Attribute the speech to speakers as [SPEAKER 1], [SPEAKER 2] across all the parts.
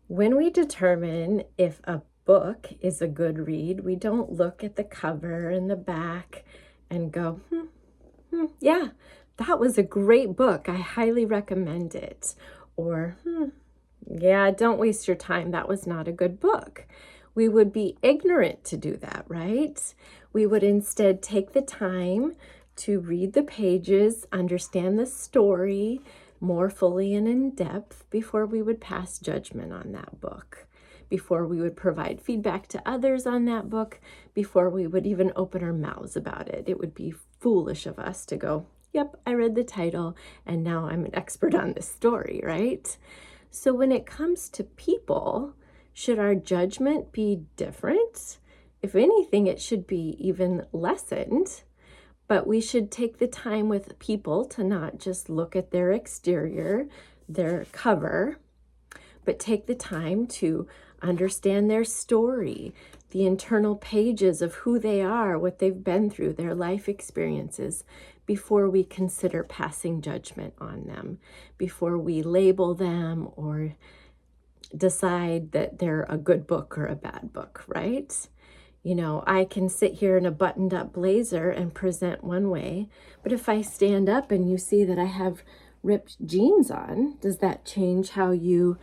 [SPEAKER 1] When we determine if a book is a good read, we don't look at the cover and the back and go, yeah, that was a great book. I highly recommend it. Or, yeah, don't waste your time. That was not a good book. We would be ignorant to do that, right? We would instead take the time to read the pages, understand the story more fully and in depth before we would pass judgment on that book, before we would provide feedback to others on that book, before we would even open our mouths about it. It would be foolish of us to go, yep, I read the title and now I'm an expert on this story, right? So when it comes to people, should our judgment be different? If anything, it should be even lessened. But we should take the time with people to not just look at their exterior, their cover, but take the time to understand their story, the internal pages of who they are, what they've been through, their life experiences, before we consider passing judgment on them, before we label them or decide that they're a good book or a bad book, right? You know, I can sit here in a buttoned up blazer and present one way, but if I stand up and you see that I have ripped jeans on, does that change how you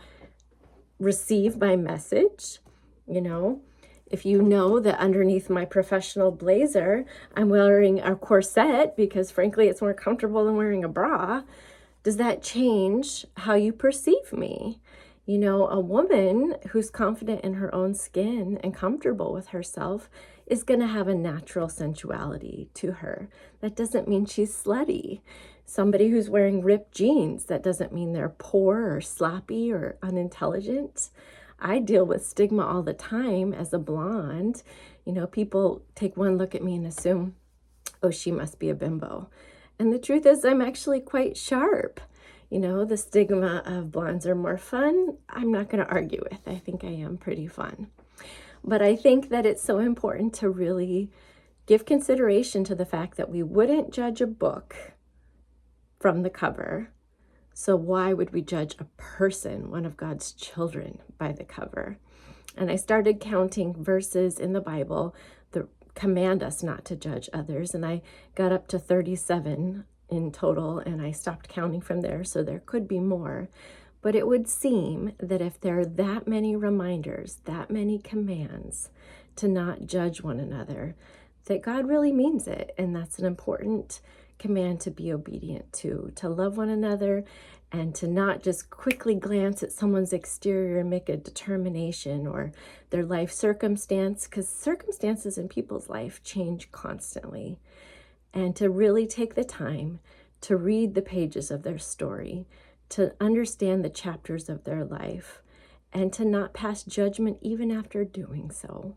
[SPEAKER 1] receive my message? You know, if you know that underneath my professional blazer, I'm wearing a corset because frankly, it's more comfortable than wearing a bra, does that change how you perceive me? You know, a woman who's confident in her own skin and comfortable with herself is going to have a natural sensuality to her. That doesn't mean she's slutty. Somebody who's wearing ripped jeans, that doesn't mean they're poor or sloppy or unintelligent. I deal with stigma all the time as a blonde. You know, people take one look at me and assume, oh, she must be a bimbo. And the truth is, I'm actually quite sharp. You know, the stigma of blondes are more fun, I'm not going to argue with. I think I am pretty fun. But I think that it's so important to really give consideration to the fact that we wouldn't judge a book from the cover. So why would we judge a person, one of God's children, by the cover? And I started counting verses in the Bible that command us not to judge others. And I got up to 37 in total, and I stopped counting from there, so there could be more. But it would seem that if there are that many reminders, that many commands to not judge one another, that God really means it. And that's an important command to be obedient to love one another and to not just quickly glance at someone's exterior and make a determination or their life circumstance, because circumstances in people's life change constantly. And to really take the time to read the pages of their story, to understand the chapters of their life, and to not pass judgment even after doing so.